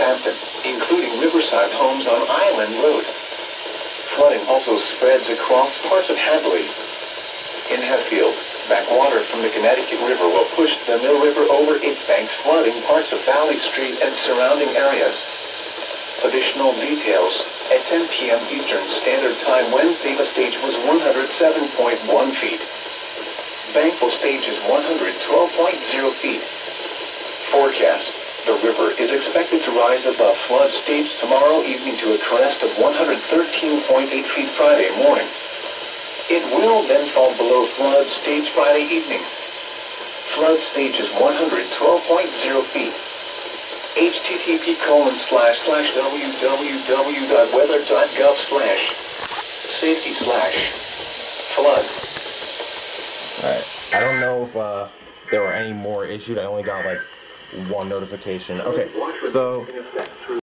Hampton, including riverside homes on Island Road. Flooding also spreads across parts of Hadley. In Hatfield, backwater from the Connecticut River will push the Mill River over its banks, flooding parts of Valley Street and surrounding areas. Additional details. At 10 p.m. Eastern Standard Time Wednesday, the stage was 107.1 feet. Bankable stage is 112.0 feet. Forecast. The river is expected to rise above flood stage tomorrow evening to a crest of 113.8 feet Friday morning. It will then fall below flood stage Friday evening. Flood stage is 112.0 feet. http://www.weather.gov/safety/flood. Alright, I don't know if there were any more issued. I only got like one notification. Okay, so